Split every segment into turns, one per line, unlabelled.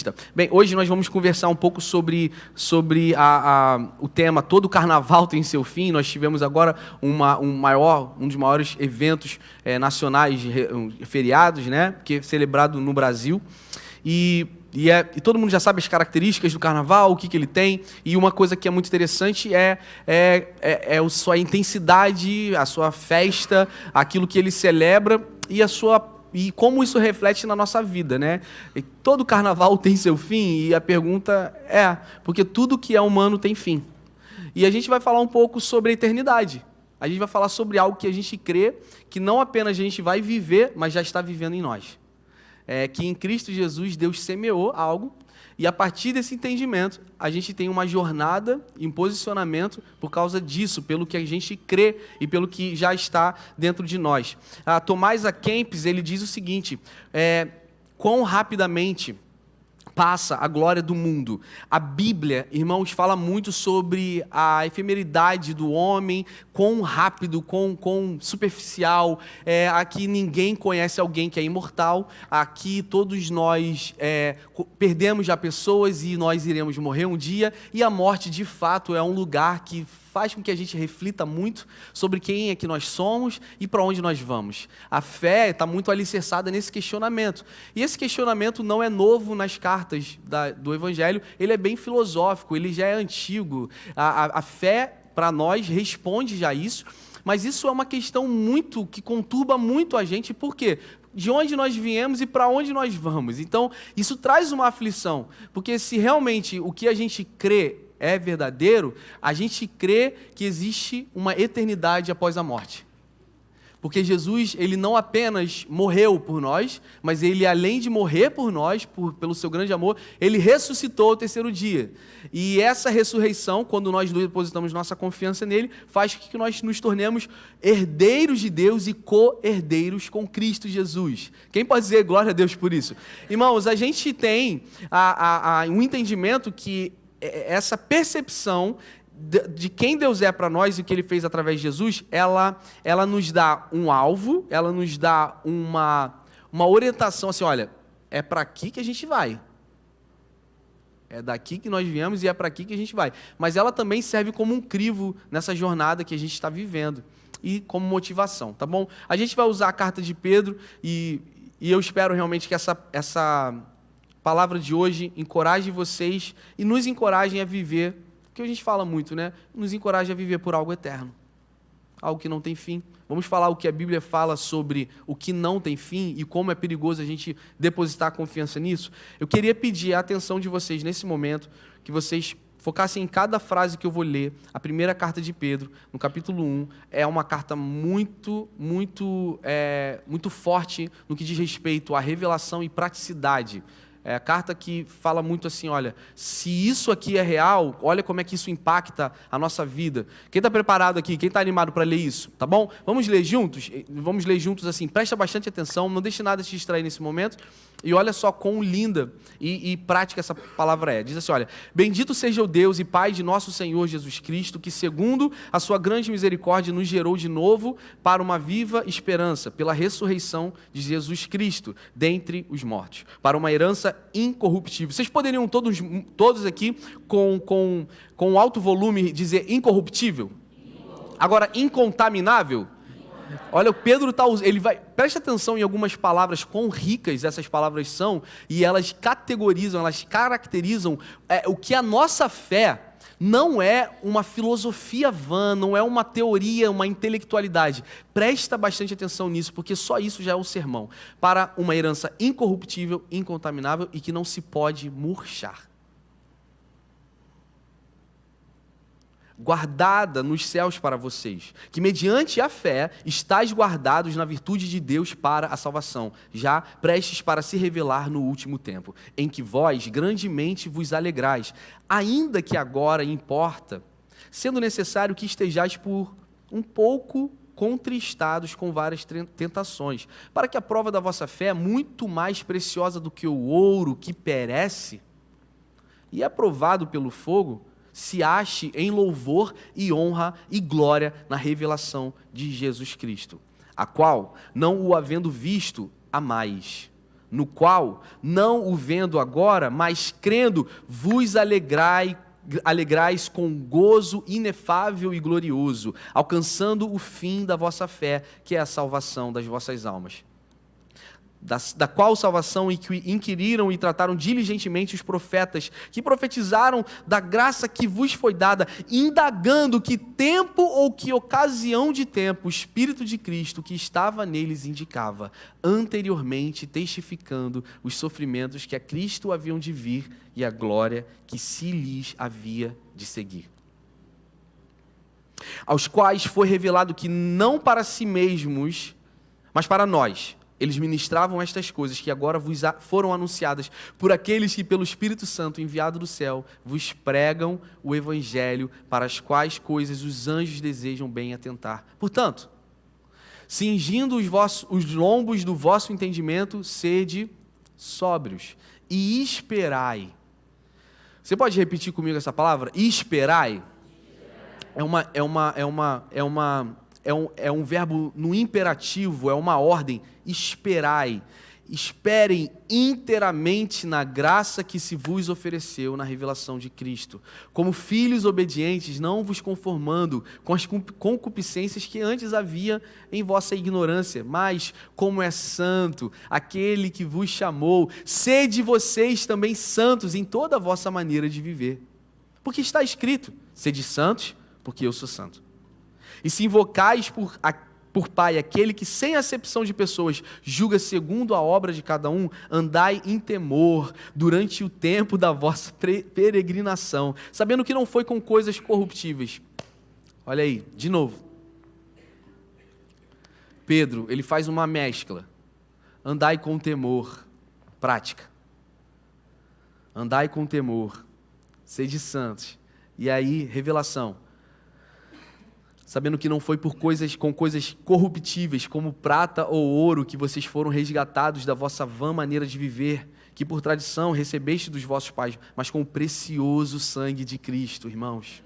Batista. Bem, hoje nós vamos conversar um pouco sobre o tema Todo Carnaval tem seu fim. Nós tivemos agora um dos maiores eventos nacionais, feriados, né, que é celebrado no Brasil. E todo mundo já sabe as características do carnaval, o que ele tem. E uma coisa que é muito interessante é a sua intensidade, a sua festa, aquilo que ele celebra e como isso reflete na nossa vida, né? E todo carnaval tem seu fim, e a pergunta é, porque tudo que é humano tem fim. E a gente vai falar um pouco sobre a eternidade. A gente vai falar sobre algo que a gente crê, que não apenas a gente vai viver, mas já está vivendo em nós. Que em Cristo Jesus Deus semeou algo, e a partir desse entendimento, a gente tem uma jornada e um posicionamento por causa disso, pelo que a gente crê e pelo que já está dentro de nós. Tomás A. Kempis, ele diz o seguinte: quão rapidamente passa a glória do mundo. A Bíblia, irmãos, fala muito sobre a efemeridade do homem, quão rápido, quão superficial. Aqui ninguém conhece alguém que é imortal. Aqui todos nós perdemos já pessoas e nós iremos morrer um dia. E a morte, de fato, é um lugar que faz com que a gente reflita muito sobre quem é que nós somos e para onde nós vamos. A fé está muito alicerçada nesse questionamento. E esse questionamento não é novo nas cartas do Evangelho, ele é bem filosófico, ele já é antigo. A fé, para nós, responde já isso, mas isso é uma questão que conturba muito a gente. Por quê? De onde nós viemos e para onde nós vamos. Então, isso traz uma aflição, porque se realmente o que a gente crê é verdadeiro, a gente crê que existe uma eternidade após a morte. Porque Jesus, ele não apenas morreu por nós, mas ele, além de morrer por nós, pelo seu grande amor, ele ressuscitou ao terceiro dia. E essa ressurreição, quando nós depositamos nossa confiança nele, faz com que nós nos tornemos herdeiros de Deus e co-herdeiros com Cristo Jesus. Quem pode dizer glória a Deus por isso? Irmãos, a gente tem um entendimento que essa percepção de quem Deus é para nós e o que Ele fez através de Jesus, ela nos dá um alvo, ela nos dá uma orientação, assim, olha, é para aqui que a gente vai. É daqui que nós viemos e é para aqui que a gente vai. Mas ela também serve como um crivo nessa jornada que a gente está vivendo e como motivação, tá bom? A gente vai usar a carta de Pedro e eu espero realmente que essa palavra de hoje encoraje vocês e nos encorajem a viver, porque a gente fala muito, né? Nos encoraje a viver por algo eterno, algo que não tem fim. Vamos falar o que a Bíblia fala sobre o que não tem fim e como é perigoso a gente depositar confiança nisso. Eu queria pedir a atenção de vocês nesse momento, que vocês focassem em cada frase que eu vou ler. A primeira carta de Pedro, no capítulo 1, é uma carta muito forte no que diz respeito à revelação e praticidade. É a carta que fala muito assim, olha, se isso aqui é real, olha como é que isso impacta a nossa vida. Quem está preparado aqui? Quem está animado para ler isso? Tá bom? Vamos ler juntos? Vamos ler juntos assim, presta bastante atenção, não deixe nada te distrair nesse momento. E olha só quão linda e prática essa palavra é. Diz assim, olha, bendito seja o Deus e Pai de nosso Senhor Jesus Cristo, que segundo a sua grande misericórdia nos gerou de novo para uma viva esperança, pela ressurreição de Jesus Cristo dentre os mortos, para uma herança incorruptível. Vocês poderiam todos aqui com alto volume dizer incorruptível? Agora, incontaminável? Olha, o Pedro está usando, preste atenção em algumas palavras, quão ricas essas palavras são, e elas categorizam, elas caracterizam o que a nossa fé não é uma filosofia vã, não é uma teoria, uma intelectualidade. Presta bastante atenção nisso, porque só isso já é um sermão. Para uma herança incorruptível, incontaminável e que não se pode murchar. Guardada nos céus para vocês, que mediante a fé estáis guardados na virtude de Deus para a salvação, já prestes para se revelar no último tempo, em que vós grandemente vos alegrais, ainda que agora importa, sendo necessário que estejais por um pouco contristados com várias tentações, para que a prova da vossa fé, muito mais preciosa do que o ouro que perece e é provado pelo fogo, se ache em louvor e honra e glória na revelação de Jesus Cristo, a qual, não o havendo visto, amais, no qual, não o vendo agora, mas crendo, vos alegrais com gozo inefável e glorioso, alcançando o fim da vossa fé, que é a salvação das vossas almas. Da qual salvação inquiriram e trataram diligentemente os profetas, que profetizaram da graça que vos foi dada, indagando que tempo ou que ocasião de tempo o Espírito de Cristo que estava neles indicava, anteriormente testificando os sofrimentos que a Cristo haviam de vir e a glória que se lhes havia de seguir. Aos quais foi revelado que não para si mesmos, mas para nós, eles ministravam estas coisas que agora vos foram anunciadas por aqueles que, pelo Espírito Santo enviado do céu, vos pregam o Evangelho, para as quais coisas os anjos desejam bem atentar. Portanto, cingindo os lombos do vosso entendimento, sede sóbrios e esperai. Você pode repetir comigo essa palavra? Esperai. É um verbo no imperativo, é uma ordem. Esperai. Esperem inteiramente na graça que se vos ofereceu na revelação de Cristo. Como filhos obedientes, não vos conformando com as concupiscências que antes havia em vossa ignorância, mas como é santo aquele que vos chamou, sede vocês também santos em toda a vossa maneira de viver. Porque está escrito, sede santos, porque eu sou santo. E se invocais por Pai aquele que, sem acepção de pessoas, julga segundo a obra de cada um, andai em temor durante o tempo da vossa peregrinação, sabendo que não foi com coisas corruptíveis. Olha aí, de novo. Pedro, ele faz uma mescla. Andai com temor, prática. Andai com temor, sede santos. E aí, revelação. Sabendo que não foi com coisas corruptíveis, como prata ou ouro, que vocês foram resgatados da vossa vã maneira de viver, que por tradição recebeste dos vossos pais, mas com o precioso sangue de Cristo, irmãos.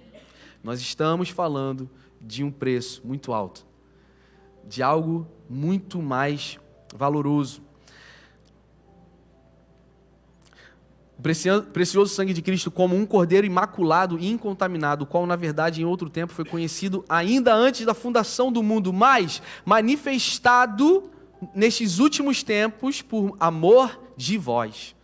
Nós estamos falando de um preço muito alto, de algo muito mais valoroso. O precioso sangue de Cristo como um cordeiro imaculado e incontaminado, o qual na verdade em outro tempo foi conhecido ainda antes da fundação do mundo, mas manifestado nestes últimos tempos por amor de vós.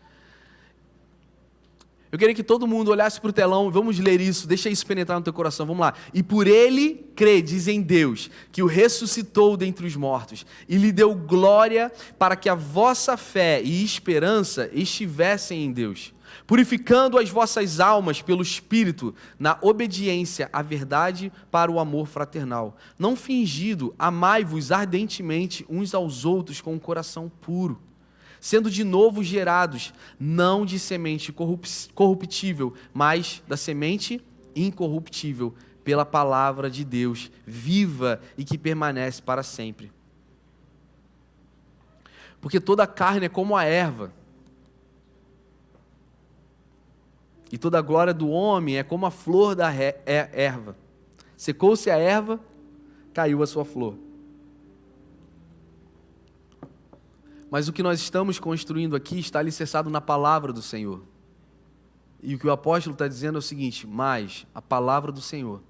Eu queria que todo mundo olhasse para o telão, vamos ler isso, deixa isso penetrar no teu coração, vamos lá. E por ele credes em Deus, que o ressuscitou dentre os mortos, e lhe deu glória para que a vossa fé e esperança estivessem em Deus, purificando as vossas almas pelo Espírito, na obediência à verdade para o amor fraternal. Não fingido, amai-vos ardentemente uns aos outros com um coração puro, sendo de novo gerados, não de semente corruptível, mas da semente incorruptível, pela palavra de Deus, viva e que permanece para sempre. Porque toda a carne é como a erva, e toda a glória do homem é como a flor da erva. Secou-se a erva, caiu a sua flor. Mas o que nós estamos construindo aqui está alicerçado na palavra do Senhor. E o que o apóstolo está dizendo é o seguinte: mas a palavra do Senhor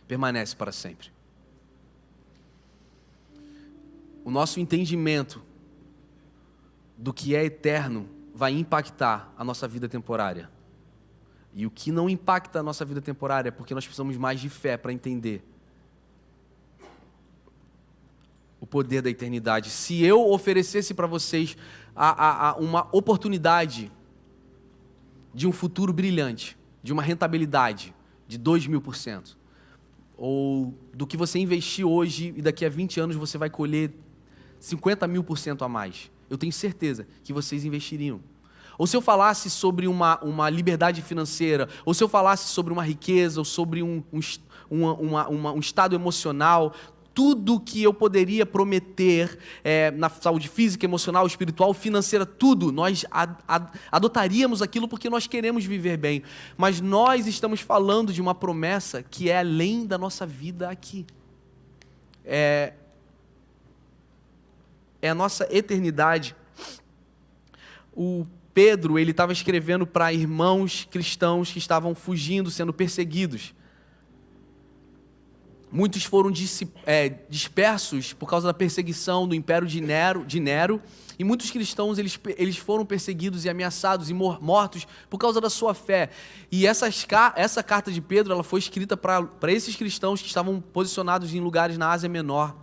permanece para sempre. O nosso entendimento do que é eterno vai impactar a nossa vida temporária. E o que não impacta a nossa vida temporária é porque nós precisamos mais de fé para entender o poder da eternidade. Se eu oferecesse para vocês uma oportunidade de um futuro brilhante, de uma rentabilidade de 2.000%, ou do que você investir hoje e daqui a 20 anos você vai colher 50.000% a mais, eu tenho certeza que vocês investiriam. Ou se eu falasse sobre uma liberdade financeira, ou se eu falasse sobre uma riqueza, ou sobre um estado emocional, tudo que eu poderia prometer na saúde física, emocional, espiritual, financeira, tudo, nós adotaríamos aquilo porque nós queremos viver bem. Mas nós estamos falando de uma promessa que é além da nossa vida aqui. É a nossa eternidade. o Pedro, ele estava escrevendo para irmãos cristãos que estavam fugindo, sendo perseguidos. Muitos foram dispersos por causa da perseguição do império de Nero, e muitos cristãos eles foram perseguidos e ameaçados e mortos por causa da sua fé. E essa carta de Pedro, ela foi escrita para esses cristãos que estavam posicionados em lugares na Ásia Menor.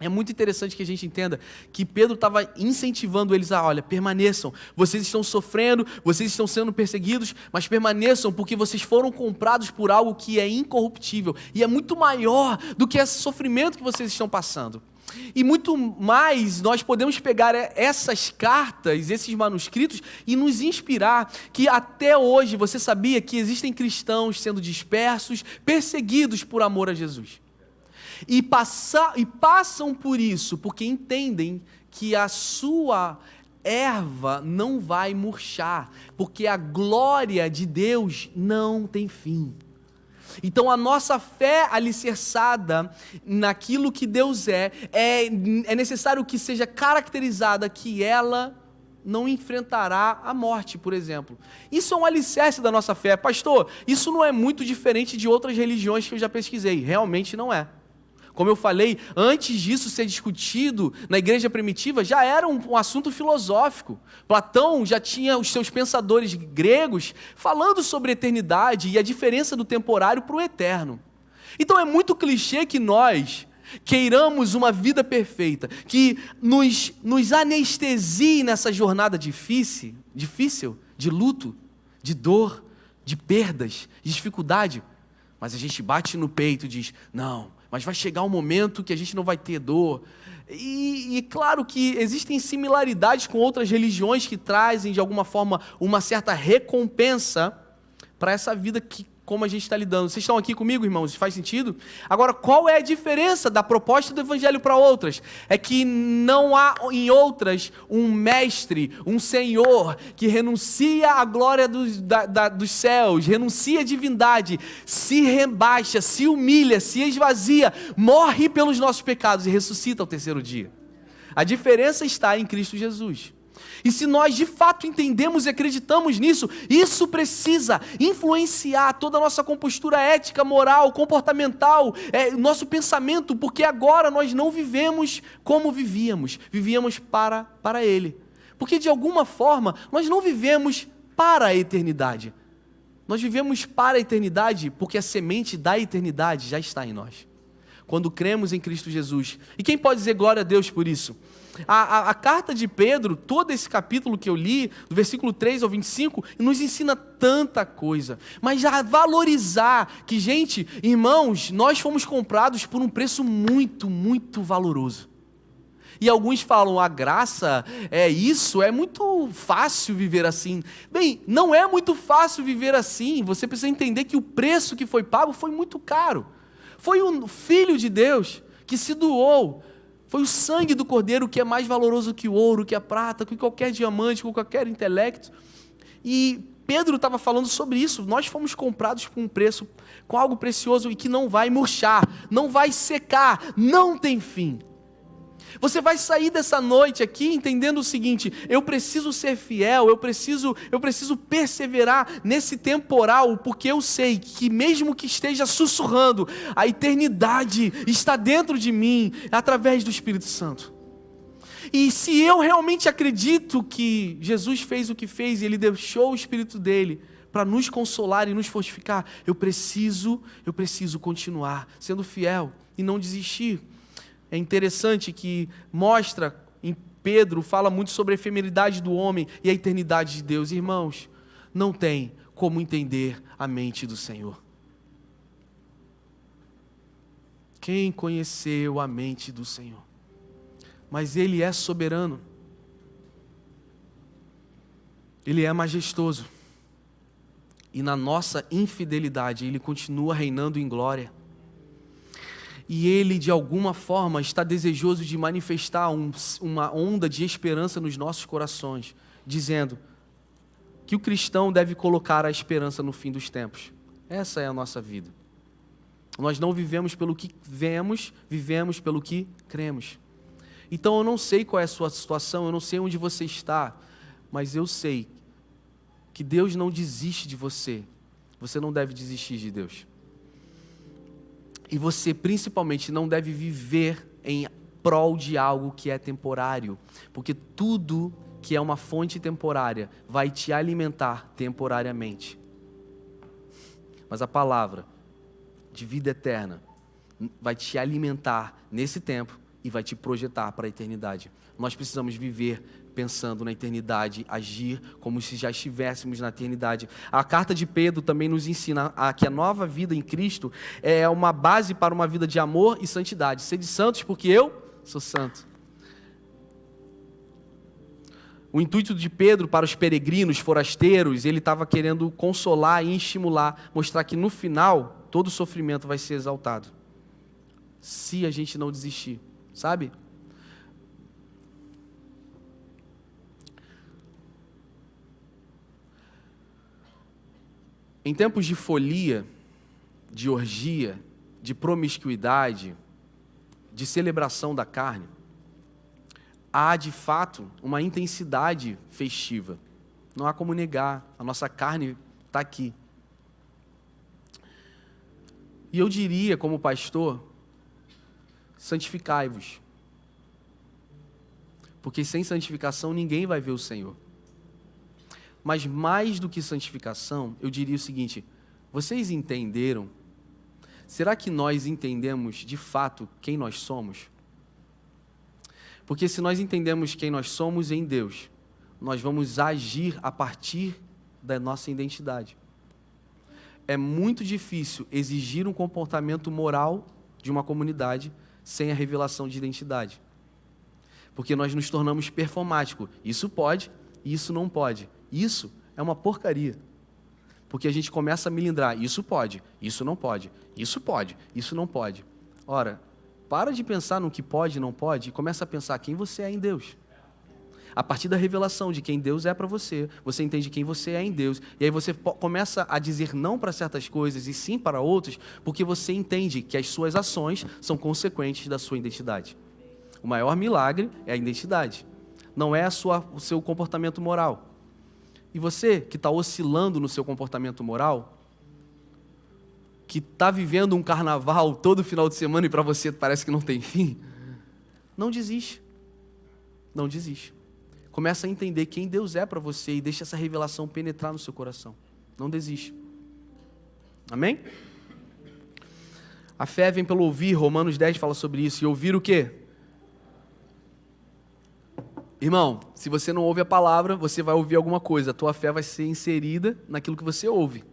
É muito interessante que a gente entenda que Pedro estava incentivando eles a, olha, permaneçam, vocês estão sofrendo, vocês estão sendo perseguidos, mas permaneçam porque vocês foram comprados por algo que é incorruptível e é muito maior do que esse sofrimento que vocês estão passando. E muito mais, nós podemos pegar essas cartas, esses manuscritos e nos inspirar que até hoje, você sabia que existem cristãos sendo dispersos, perseguidos por amor a Jesus. E passam por isso, porque entendem que a sua erva não vai murchar, porque a glória de Deus não tem fim. Então a nossa fé alicerçada naquilo que Deus é necessário que seja caracterizada que ela não enfrentará a morte, por exemplo. Isso é um alicerce da nossa fé. Pastor, isso não é muito diferente de outras religiões que eu já pesquisei. Realmente não é. Como eu falei, antes disso ser discutido na igreja primitiva, já era um assunto filosófico. Platão já tinha os seus pensadores gregos falando sobre a eternidade e a diferença do temporário para o eterno. Então é muito clichê que nós queiramos uma vida perfeita, que nos anestesie nessa jornada difícil, de luto, de dor, de perdas, de dificuldade. Mas a gente bate no peito e diz, não, mas vai chegar um momento que a gente não vai ter dor. E claro que existem similaridades com outras religiões que trazem, de alguma forma, uma certa recompensa para essa vida que, como a gente está lidando. Vocês estão aqui comigo, irmãos? Faz sentido? Agora, qual é a diferença da proposta do Evangelho para outras? É que não há em outras um mestre, um Senhor, que renuncia à glória dos céus, renuncia à divindade, se rebaixa, se humilha, se esvazia, morre pelos nossos pecados e ressuscita ao terceiro dia. A diferença está em Cristo Jesus. E se nós de fato entendemos e acreditamos nisso, isso precisa influenciar toda a nossa compostura ética, moral, comportamental, nosso pensamento, porque agora nós não vivemos como vivíamos para Ele. Porque de alguma forma nós não vivemos para a eternidade. Nós vivemos para a eternidade porque a semente da eternidade já está em nós. Quando cremos em Cristo Jesus. E quem pode dizer glória a Deus por isso? A carta de Pedro, todo esse capítulo que eu li, do versículo 3 ao 25, nos ensina tanta coisa. Mas já valorizar que, gente, irmãos, nós fomos comprados por um preço muito, muito valoroso. E alguns falam, a graça é isso, é muito fácil viver assim. Bem, não é muito fácil viver assim. Você precisa entender que o preço que foi pago foi muito caro. Foi o Filho de Deus que se doou. Foi o sangue do Cordeiro que é mais valoroso que o ouro, que a prata, que qualquer diamante, que qualquer intelecto. E Pedro estava falando sobre isso. Nós fomos comprados por um preço, com algo precioso e que não vai murchar, não vai secar, não tem fim. Você vai sair dessa noite aqui entendendo o seguinte: eu preciso ser fiel, eu preciso perseverar nesse temporal, porque eu sei que mesmo que esteja sussurrando, a eternidade está dentro de mim, através do Espírito Santo. E se eu realmente acredito que Jesus fez o que fez e Ele deixou o Espírito dEle para nos consolar e nos fortificar, eu preciso continuar sendo fiel e não desistir. É interessante que mostra em Pedro, fala muito sobre a efemeridade do homem e a eternidade de Deus. Irmãos, não tem como entender a mente do Senhor. Quem conheceu a mente do Senhor? Mas Ele é soberano. Ele é majestoso. E na nossa infidelidade, Ele continua reinando em glória. E Ele, de alguma forma, está desejoso de manifestar uma onda de esperança nos nossos corações, dizendo que o cristão deve colocar a esperança no fim dos tempos. Essa é a nossa vida. Nós não vivemos pelo que vemos, vivemos pelo que cremos. Então eu não sei qual é a sua situação, eu não sei onde você está, mas eu sei que Deus não desiste de você. Você não deve desistir de Deus. E você, principalmente, não deve viver em prol de algo que é temporário, porque tudo que é uma fonte temporária vai te alimentar temporariamente. Mas a palavra de vida eterna vai te alimentar nesse tempo e vai te projetar para a eternidade. Nós precisamos viver pensando na eternidade, agir como se já estivéssemos na eternidade. A carta de Pedro também nos ensina que a nova vida em Cristo é uma base para uma vida de amor e santidade. Sede santos porque eu sou santo. O intuito de Pedro para os peregrinos, forasteiros, ele estava querendo consolar e estimular, mostrar que no final todo sofrimento vai ser exaltado. Se a gente não desistir, sabe? Em tempos de folia, de orgia, de promiscuidade, de celebração da carne, há de fato uma intensidade festiva. Não há como negar, a nossa carne está aqui. E eu diria, como pastor, santificai-vos. Porque sem santificação ninguém vai ver o Senhor. Mas mais do que santificação, eu diria o seguinte: vocês entenderam? Será que nós entendemos de fato quem nós somos? Porque se nós entendemos quem nós somos em Deus, nós vamos agir a partir da nossa identidade. É muito difícil exigir um comportamento moral de uma comunidade sem a revelação de identidade. Porque nós nos tornamos performáticos. Isso pode, isso não pode. Isso é uma porcaria. Porque a gente começa a milindrar. Isso pode, isso não pode. Isso pode, isso não pode. Ora, para de pensar no que pode e não pode e começa a pensar quem você é em Deus. A partir da revelação de quem Deus é para você, você entende quem você é em Deus. E aí você começa a dizer não para certas coisas e sim para outras, porque você entende que as suas ações são consequentes da sua identidade. O maior milagre é a identidade. Não é o seu comportamento moral. E você que está oscilando no seu comportamento moral, que está vivendo um carnaval todo final de semana e para você parece que não tem fim, não desiste. Não desiste. Começa a entender quem Deus é para você e deixa essa revelação penetrar no seu coração. Não desiste. Amém? A fé vem pelo ouvir, Romanos 10 fala sobre isso. E ouvir o quê? Irmão, se você não ouve a palavra, você vai ouvir alguma coisa. A tua fé vai ser inserida naquilo que você ouve.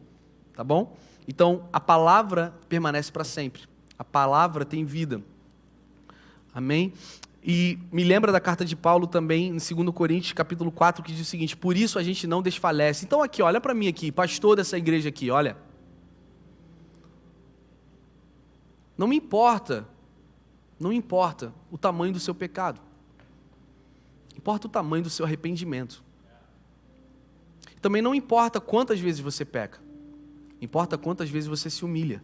Tá bom? Então, a palavra permanece para sempre. A palavra tem vida. Amém? E me lembra da carta de Paulo também, em 2 Coríntios, capítulo 4, que diz o seguinte: por isso a gente não desfalece. Então aqui, olha para mim aqui, pastor dessa igreja aqui, olha. Não importa o tamanho do seu pecado. Importa o tamanho do seu arrependimento. Também não importa quantas vezes você peca. Importa quantas vezes você se humilha.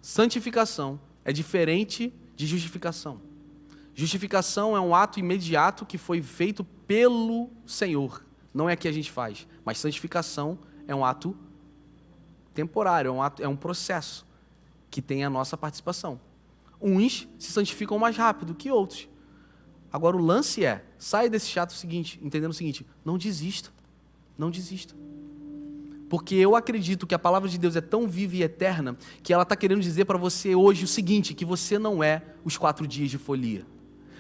Santificação é diferente de justificação. Justificação é um ato imediato que foi feito pelo Senhor. Não é que a gente faz. Mas santificação é um ato temporário, é um processo que tem a nossa participação. Uns se santificam mais rápido que outros. Agora o lance é, sai desse chato seguinte, entendendo o seguinte: não desista. Não desista. Porque eu acredito que a palavra de Deus é tão viva e eterna que ela está querendo dizer para você hoje o seguinte: que você não é os 4 dias de folia.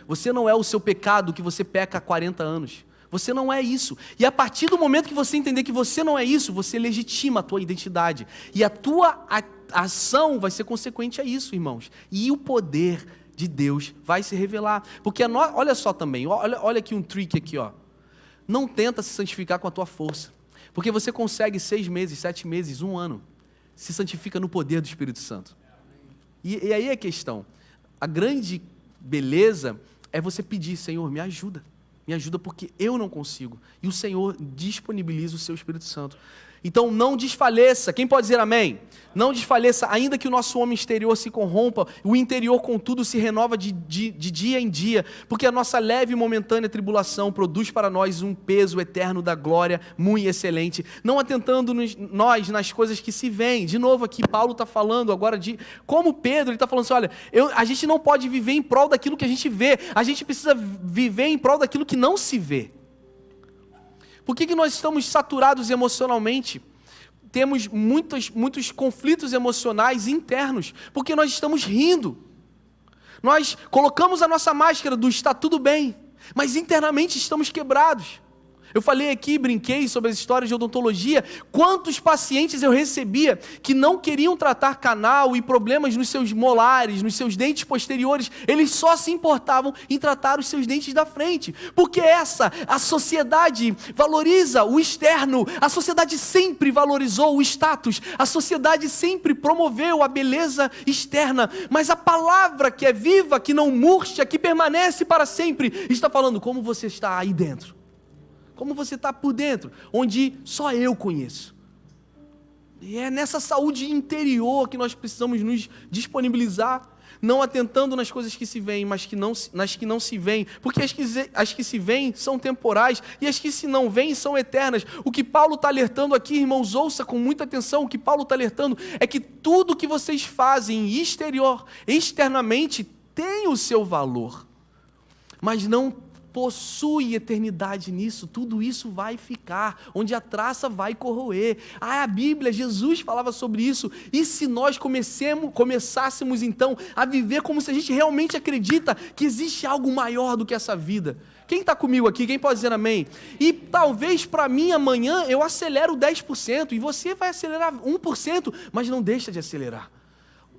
Você não é o seu pecado que você peca há 40 anos. Você não é isso. E a partir do momento que você entender que você não é isso, você legitima a tua identidade. E a tua ação vai ser consequente a isso, irmãos. E o poder de Deus vai se revelar. Porque olha só também, olha aqui um trick aqui, ó. Não tenta se santificar com a tua força. Porque você consegue 6 meses, 7 meses, 1 ano. Se santifica no poder do Espírito Santo. E aí é a questão. A grande beleza é você pedir: Senhor, me ajuda. Me ajuda porque eu não consigo. E o Senhor disponibiliza o seu Espírito Santo. Então não desfaleça. Quem pode dizer amém? Não desfaleça, ainda que o nosso homem exterior se corrompa, o interior, contudo, se renova de dia em dia, porque a nossa leve e momentânea tribulação produz para nós um peso eterno da glória muito excelente, não atentando nós nas coisas que se veem. De novo aqui, Paulo está falando agora de, como Pedro, ele está falando assim, olha, a gente não pode viver em prol daquilo que a gente vê, a gente precisa viver em prol daquilo que não se vê. Por que nós estamos saturados emocionalmente? Temos muitos conflitos emocionais internos, porque nós estamos rindo. Nós colocamos a nossa máscara do está tudo bem, mas internamente estamos quebrados. Eu falei aqui, brinquei sobre as histórias de odontologia, quantos pacientes eu recebia que não queriam tratar canal e problemas nos seus molares, nos seus dentes posteriores, eles só se importavam em tratar os seus dentes da frente, porque a sociedade valoriza o externo, a sociedade sempre valorizou o status, a sociedade sempre promoveu a beleza externa, mas a palavra que é viva, que não murcha, que permanece para sempre, está falando como você está aí dentro. Como você está por dentro, onde só eu conheço. E é nessa saúde interior que nós precisamos nos disponibilizar, não atentando nas coisas que se veem, mas nas que não se veem, porque as que se veem são temporais, e as que se não veem são eternas. O que Paulo está alertando aqui, irmãos, ouça com muita atenção, o que Paulo está alertando é que tudo que vocês fazem externamente, tem o seu valor, mas não possui eternidade nisso, tudo isso vai ficar, onde a traça vai corroer. A Bíblia, Jesus falava sobre isso, e se nós começássemos então a viver como se a gente realmente acredita que existe algo maior do que essa vida. Quem está comigo aqui? Quem pode dizer amém? E talvez para mim amanhã eu acelero 10%, e você vai acelerar 1%, mas não deixa de acelerar.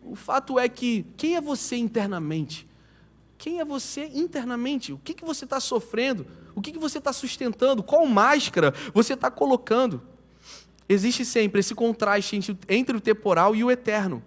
O fato é que, quem é você internamente? Quem é você internamente? O que você está sofrendo? O que você está sustentando? Qual máscara você está colocando? Existe sempre esse contraste entre o temporal e o eterno.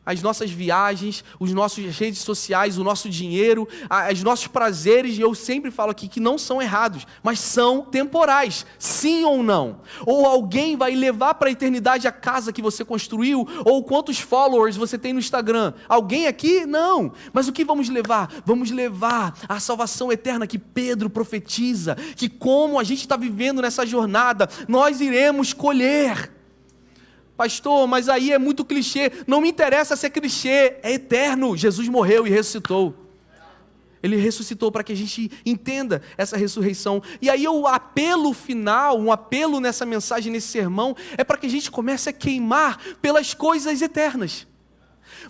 As nossas viagens, as nossas redes sociais, o nosso dinheiro, os nossos prazeres, e eu sempre falo aqui que não são errados, mas são temporais, sim ou não? Ou alguém vai levar para a eternidade a casa que você construiu, ou quantos followers você tem no Instagram? Alguém aqui? Não. Mas o que vamos levar? Vamos levar a salvação eterna que Pedro profetiza, que como a gente está vivendo nessa jornada, nós iremos colher. Pastor, mas aí é muito clichê. Não me interessa se é clichê, é eterno. Jesus morreu e ressuscitou. Ele ressuscitou para que a gente entenda essa ressurreição. E aí o apelo final, um apelo nessa mensagem, nesse sermão, é para que a gente comece a queimar pelas coisas eternas.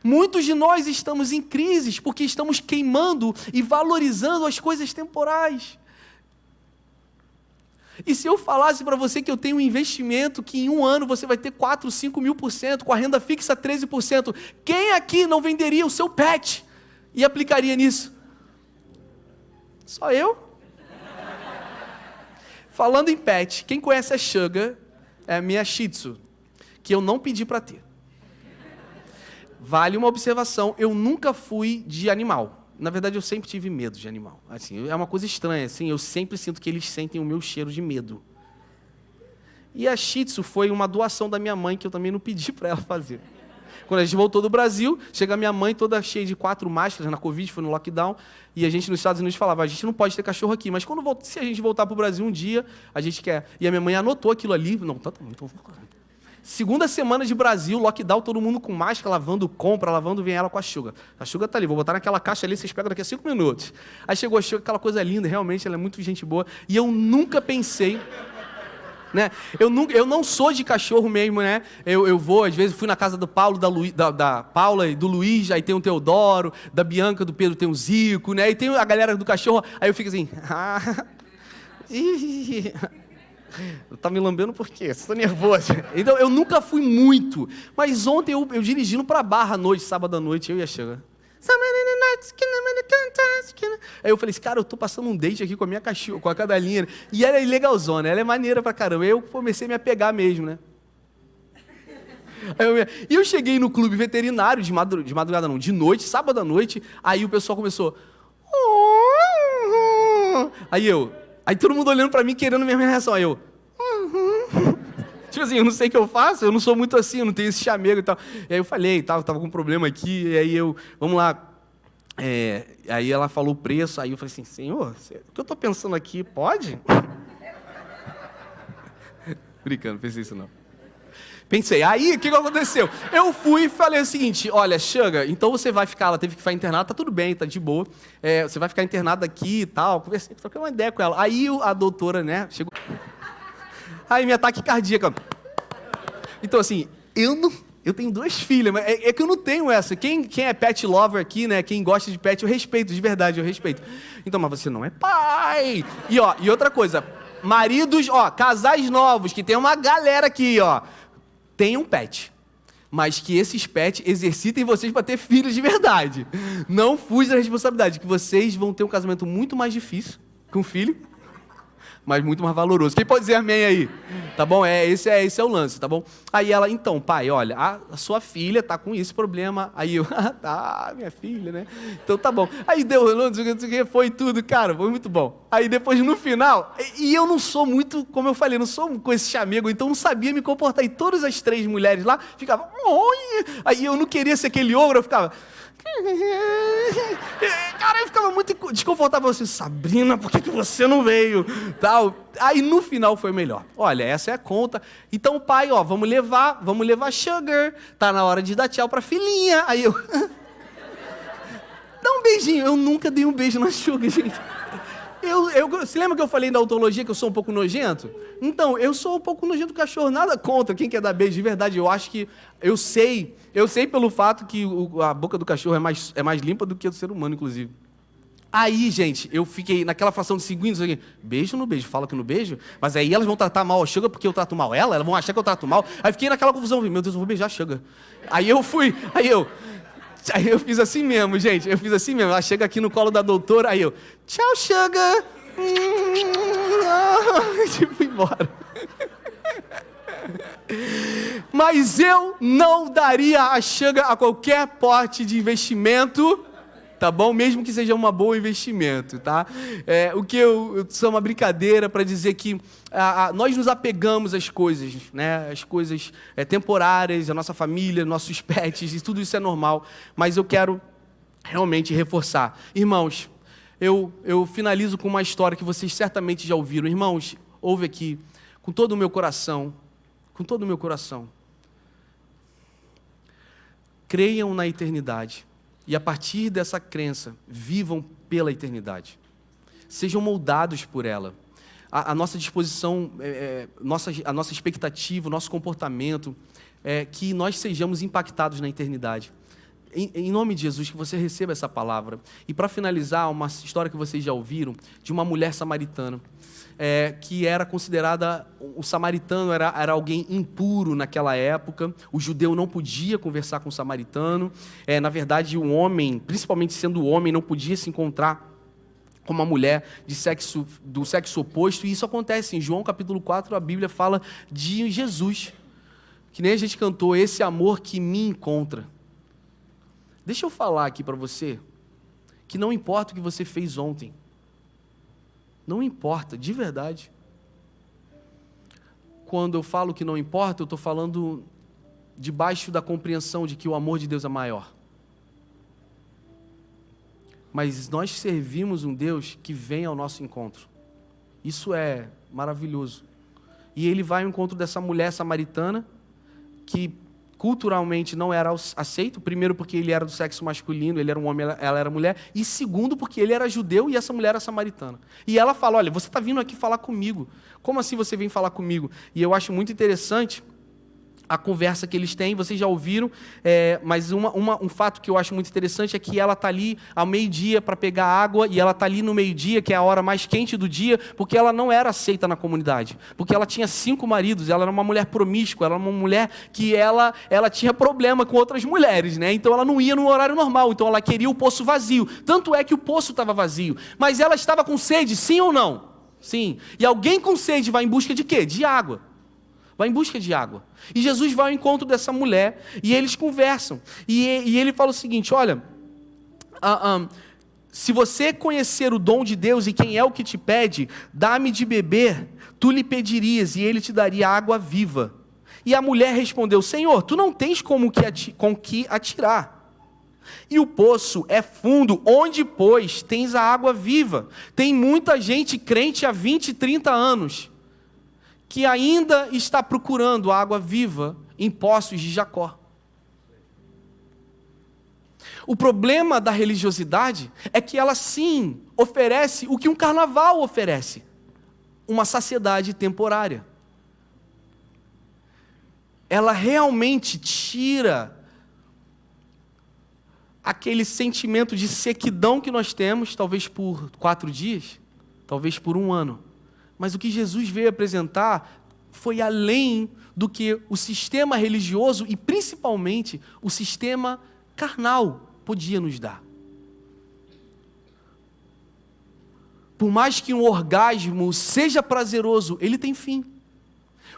Muitos de nós estamos em crises porque estamos queimando e valorizando as coisas temporais. E se eu falasse para você que eu tenho um investimento que em um ano você vai ter 4, 5 mil%, com a renda fixa 13%, quem aqui não venderia o seu pet e aplicaria nisso? Só eu? Falando em pet, quem conhece a Sugar, é a minha Shih Tzu, que eu não pedi para ter. Vale uma observação, eu nunca fui de animal. Na verdade, eu sempre tive medo de animal. Assim, é uma coisa estranha, assim, eu sempre sinto que eles sentem o meu cheiro de medo. E a Shih Tzu foi uma doação da minha mãe, que eu também não pedi para ela fazer. Quando a gente voltou do Brasil, chega a minha mãe toda cheia de 4 máscaras, na Covid, foi no lockdown, e a gente nos Estados Unidos falava, a gente não pode ter cachorro aqui, mas se a gente voltar para o Brasil um dia, a gente quer. E a minha mãe anotou aquilo ali, não, tá muito. Segunda semana de Brasil, lockdown, todo mundo com máscara, lavando compra, lavando, vem ela com a Sugar. A Sugar tá ali, vou botar naquela caixa ali, vocês pegam daqui a 5 minutos. Aí chegou a Sugar, aquela coisa linda, realmente, ela é muito gente boa. E eu nunca pensei, né? Eu não sou de cachorro mesmo, né? Eu vou, às vezes, fui na casa do Paulo, da Paula e do Luiz, aí tem o Teodoro, da Bianca, do Pedro tem o Zico, né? E tem a galera do cachorro, aí eu fico assim, tá me lambendo por quê? Você tá nervoso. Então, eu nunca fui muito. Mas ontem eu dirigindo pra Barra à noite, sábado à noite, eu ia chegar. Aí eu falei assim, cara, eu tô passando um date aqui com a minha cachorra, com a cadelinha. E ela é legalzona, ela é maneira pra caramba. Aí eu comecei a me apegar mesmo, né? E eu cheguei no clube veterinário, de madrugada não, de noite, sábado à noite. Aí o pessoal começou... Aí todo mundo olhando pra mim, querendo a mesma reação. Aí eu... Tipo assim, eu não sei o que eu faço, eu não sou muito assim, eu não tenho esse chamego e tal. E aí eu falei, tava com um problema aqui, e aí vamos lá. Aí ela falou o preço, aí eu falei assim, Senhor, o que eu tô pensando aqui, pode? Brincando, pensei isso não. Pensei, aí o que aconteceu? Eu fui e falei o seguinte, olha, Sugar, então você vai ficar, ela teve que ficar internada, tá tudo bem, tá de boa, você vai ficar internada aqui e tal, conversei, troquei uma ideia com ela. Aí a doutora, né, chegou, aí minha ataque cardíaca. Então assim, eu tenho 2 filhas, mas é que eu não tenho essa. Quem é pet lover aqui, né, quem gosta de pet, eu respeito, de verdade, eu respeito. Então, mas você não é pai. E outra coisa, maridos, casais novos, que tem uma galera aqui, tenham pet, mas que esses pets exercitem vocês para ter filhos de verdade. Não fuja da responsabilidade, que vocês vão ter um casamento muito mais difícil com um filho, mas muito mais valoroso. Quem pode dizer amém aí? Tá bom? Esse é o lance, tá bom? Aí ela, então, pai, olha, a sua filha tá com esse problema. Aí eu, tá, minha filha, né? Então tá bom. Aí deu, não sei o que, foi tudo, cara, foi muito bom. Aí depois, no final, e eu não sou muito, como eu falei, não sou com esse chamego, então não sabia me comportar. E todas as 3 mulheres lá ficavam, oi! Aí eu não queria ser aquele ogro, eu ficava... Cara, eu ficava muito desconfortável assim, Sabrina, por que você não veio? Tal. Aí no final foi melhor. Olha, essa é a conta. Então, pai, vamos levar Sugar. Tá na hora de dar tchau pra filhinha. Aí eu... Dá um beijinho. Eu nunca dei um beijo na Sugar, gente. Você lembra que eu falei da ontologia que eu sou um pouco nojento? Então, eu sou um pouco nojento do cachorro, nada contra quem quer dar beijo, de verdade. Eu acho que, eu sei pelo fato que a boca do cachorro é mais limpa do que a do ser humano, inclusive. Aí, gente, eu fiquei naquela fração de segundos, beijo no beijo, fala que no beijo, mas aí elas vão tratar mal a Sugar porque eu trato mal ela, elas vão achar que eu trato mal. Aí fiquei naquela confusão, meu Deus, eu vou beijar a Sugar. Aí eu fiz assim mesmo, gente. Ela chega aqui no colo da doutora, aí eu... Tchau, Sugar. E fui embora. Mas eu não daria a Sugar a qualquer porte de investimento, tá bom? Mesmo que seja uma boa investimento, tá? Eu sou uma brincadeira para dizer que nós nos apegamos às coisas, né? As coisas temporárias, a nossa família, nossos pets, e tudo isso é normal. Mas eu quero realmente reforçar. Irmãos, eu finalizo com uma história que vocês certamente já ouviram. Irmãos, ouve aqui, com todo o meu coração, creiam na eternidade. E a partir dessa crença, vivam pela eternidade. Sejam moldados por ela. A nossa disposição, a nossa expectativa, o nosso comportamento, que nós sejamos impactados na eternidade. Em nome de Jesus, que você receba essa palavra. E para finalizar, uma história que vocês já ouviram, de uma mulher samaritana, que era considerada, o samaritano era alguém impuro naquela época, o judeu não podia conversar com o samaritano, na verdade o homem, principalmente sendo homem, não podia se encontrar com uma mulher do sexo oposto, e isso acontece em João capítulo 4, a Bíblia fala de Jesus, que nem a gente cantou, esse amor que me encontra. Deixa eu falar aqui para você, que não importa o que você fez ontem, não importa, de verdade. Quando eu falo que não importa, eu estou falando debaixo da compreensão de que o amor de Deus é maior. Mas nós servimos um Deus que vem ao nosso encontro. Isso é maravilhoso. E ele vai ao encontro dessa mulher samaritana, que culturalmente não era aceito, primeiro porque ele era do sexo masculino, ele era um homem, ela era mulher, e segundo porque ele era judeu e essa mulher era samaritana. E ela fala, olha, você está vindo aqui falar comigo, como assim você vem falar comigo? E eu acho muito interessante a conversa que eles têm, vocês já ouviram, mas um fato que eu acho muito interessante é que ela está ali ao meio-dia para pegar água, e ela está ali no meio-dia, que é a hora mais quente do dia, porque ela não era aceita na comunidade, porque ela tinha 5 maridos, ela era uma mulher promíscua, ela era uma mulher que ela tinha problema com outras mulheres, né? Então ela não ia no horário normal, então ela queria o poço vazio, tanto é que o poço estava vazio, mas ela estava com sede, sim ou não? Sim. E alguém com sede vai em busca de quê? De água. Vai em busca de água. E Jesus vai ao encontro dessa mulher, e eles conversam. E ele fala o seguinte, olha, se você conhecer o dom de Deus e quem é o que te pede, dá-me de beber, tu lhe pedirias, e ele te daria água viva. E a mulher respondeu: Senhor, tu não tens com que atirar. E o poço é fundo, onde, pois, tens a água viva? Tem muita gente crente há 20, 30 anos, que ainda está procurando a água viva em poços de Jacó. O problema da religiosidade é que ela sim oferece o que um carnaval oferece: uma saciedade temporária. Ela realmente tira aquele sentimento de sequidão que nós temos, talvez por 4 dias, talvez por 1 ano. Mas o que Jesus veio apresentar foi além do que o sistema religioso e principalmente o sistema carnal podia nos dar. Por mais que um orgasmo seja prazeroso, ele tem fim.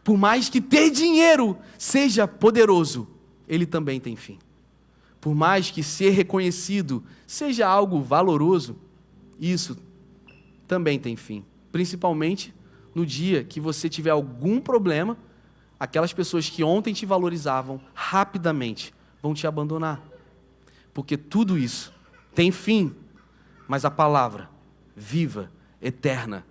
Por mais que ter dinheiro seja poderoso, ele também tem fim. Por mais que ser reconhecido seja algo valoroso, isso também tem fim. Principalmente no dia que você tiver algum problema, aquelas pessoas que ontem te valorizavam, rapidamente vão te abandonar. Porque tudo isso tem fim, mas a palavra viva, eterna,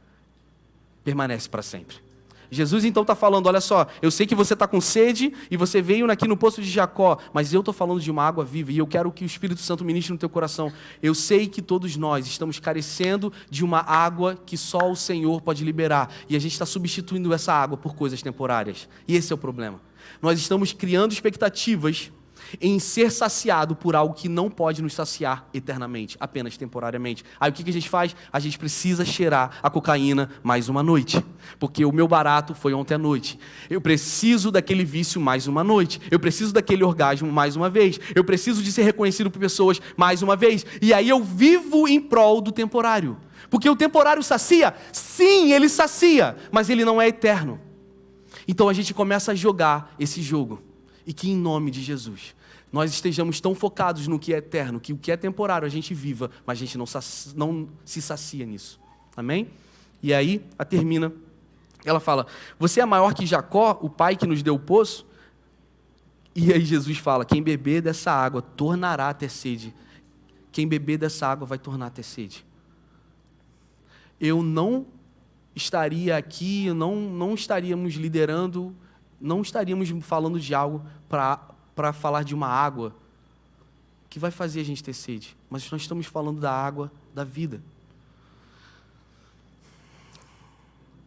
permanece para sempre. Jesus então está falando: olha só, eu sei que você está com sede e você veio aqui no poço de Jacó, mas eu estou falando de uma água viva e eu quero que o Espírito Santo ministre no teu coração. Eu sei que todos nós estamos carecendo de uma água que só o Senhor pode liberar, e a gente está substituindo essa água por coisas temporárias, e esse é o problema. Nós estamos criando expectativas em ser saciado por algo que não pode nos saciar eternamente, apenas temporariamente. Aí o que a gente faz? A gente precisa cheirar a cocaína mais uma noite, porque o meu barato foi ontem à noite. Eu preciso daquele vício mais uma noite. Eu preciso daquele orgasmo mais uma vez. Eu preciso de ser reconhecido por pessoas mais uma vez. E aí eu vivo em prol do temporário. Porque o temporário sacia? Sim, ele sacia, mas ele não é eterno. Então a gente começa a jogar esse jogo. E que em nome de Jesus, nós estejamos tão focados no que é eterno, que o que é temporário a gente viva, mas a gente não se sacia nisso. Amém? E aí, termina, ela fala: você é maior que Jacó, o pai que nos deu o poço? E aí Jesus fala: quem beber dessa água tornará a ter sede. Quem beber dessa água vai tornar a ter sede. Eu não estaria aqui, não estaríamos liderando, não estaríamos falando de algo para falar de uma água que vai fazer a gente ter sede, mas nós estamos falando da água da vida.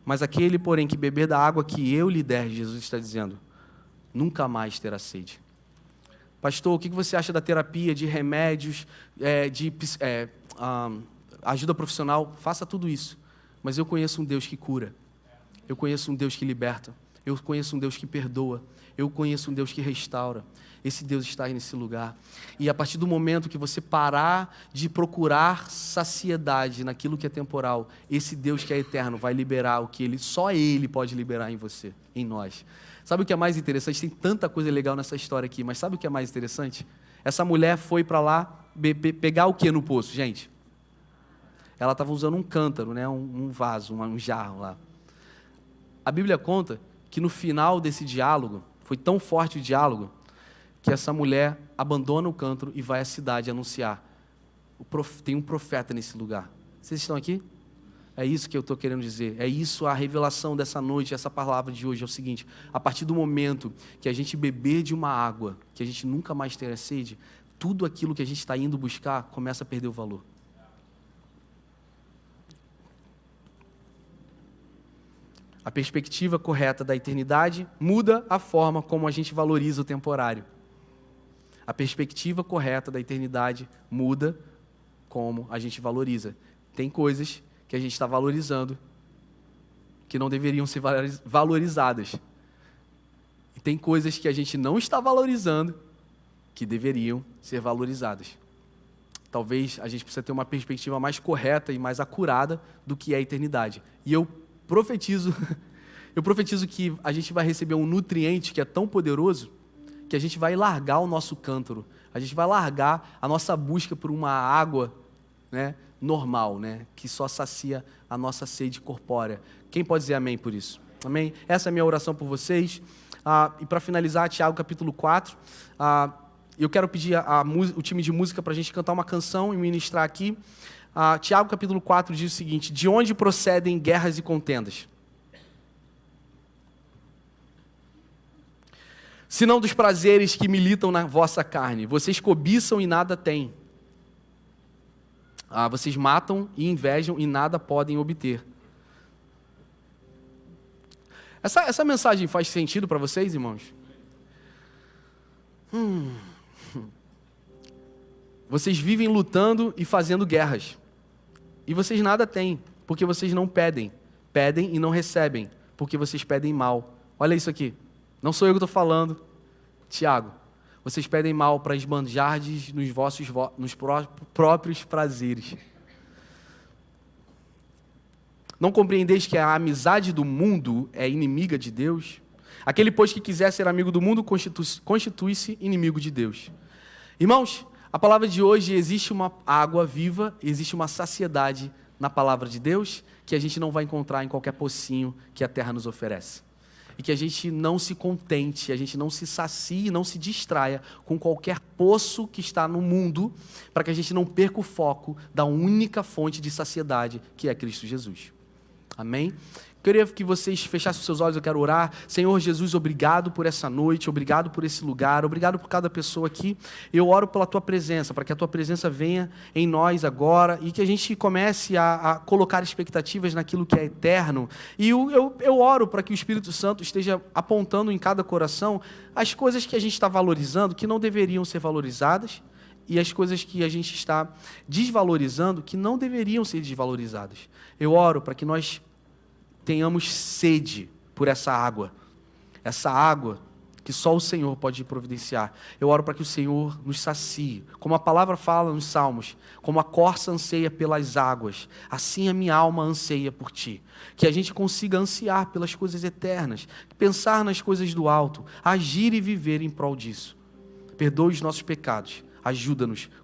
Mas aquele, porém, que beber da água que eu lhe der, Jesus está dizendo, nunca mais terá sede. Pastor, o que você acha da terapia, de remédios, de ajuda profissional? Faça tudo isso, mas eu conheço um Deus que cura, eu conheço um Deus que liberta, eu conheço um Deus que perdoa, eu conheço um Deus que restaura. Esse Deus está aí nesse lugar. E a partir do momento que você parar de procurar saciedade naquilo que é temporal, esse Deus que é eterno vai liberar o que só Ele pode liberar em você, em nós. Sabe o que é mais interessante? Tem tanta coisa legal nessa história aqui, mas sabe o que é mais interessante? Essa mulher foi para lá pegar o que no poço, gente? Ela estava usando um cântaro, né? um vaso, um jarro lá. A Bíblia conta que no final desse diálogo, foi tão forte o diálogo, que essa mulher abandona o cântaro e vai à cidade anunciar. Tem um profeta nesse lugar. Vocês estão aqui? É isso que eu estou querendo dizer. É isso a revelação dessa noite, essa palavra de hoje. É o seguinte: a partir do momento que a gente beber de uma água, que a gente nunca mais terá sede, tudo aquilo que a gente está indo buscar começa a perder o valor. A perspectiva correta da eternidade muda a forma como a gente valoriza o temporário. A perspectiva correta da eternidade muda como a gente valoriza. Tem coisas que a gente está valorizando que não deveriam ser valorizadas. E tem coisas que a gente não está valorizando que deveriam ser valorizadas. Talvez a gente precise ter uma perspectiva mais correta e mais acurada do que é a eternidade. E eu profetizo que a gente vai receber um nutriente que é tão poderoso que a gente vai largar o nosso cântaro, a gente vai largar a nossa busca por uma água, né, normal, né, que só sacia a nossa sede corpórea. Quem pode dizer amém por isso? Amém? Essa é a minha oração por vocês. E para finalizar, Tiago capítulo 4, eu quero pedir o time de música para a gente cantar uma canção e ministrar aqui. Tiago capítulo 4 diz o seguinte: de onde procedem guerras e contendas? Senão dos prazeres que militam na vossa carne. Vocês cobiçam e nada têm. Vocês matam e invejam e nada podem obter. Essa mensagem faz sentido para vocês, irmãos? Vocês vivem lutando e fazendo guerras. E vocês nada têm, porque vocês não pedem. Pedem e não recebem, porque vocês pedem mal. Olha isso aqui. Não sou eu que estou falando. Tiago, vocês pedem mal para esbanjardes nos próprios prazeres. Não compreendeis que a amizade do mundo é inimiga de Deus? Aquele, pois, que quiser ser amigo do mundo, constitui-se inimigo de Deus. Irmãos, a palavra de hoje, existe uma água viva, existe uma saciedade na palavra de Deus, que a gente não vai encontrar em qualquer pocinho que a terra nos oferece. E que a gente não se contente, a gente não se sacie, não se distraia com qualquer poço que está no mundo, para que a gente não perca o foco da única fonte de saciedade, que é Cristo Jesus. Amém? Queria que vocês fechassem os seus olhos, eu quero orar. Senhor Jesus, obrigado por essa noite, obrigado por esse lugar, obrigado por cada pessoa aqui. Eu oro pela Tua presença, para que a Tua presença venha em nós agora e que a gente comece a colocar expectativas naquilo que é eterno. E eu oro para que o Espírito Santo esteja apontando em cada coração as coisas que a gente está valorizando, que não deveriam ser valorizadas, e as coisas que a gente está desvalorizando, que não deveriam ser desvalorizadas. Eu oro para que nós tenhamos sede por essa água que só o Senhor pode providenciar. Eu oro para que o Senhor nos sacie, como a palavra fala nos Salmos, como a corça anseia pelas águas, assim a minha alma anseia por Ti. Que a gente consiga ansiar pelas coisas eternas, pensar nas coisas do alto, agir e viver em prol disso. Perdoe os nossos pecados, ajuda-nos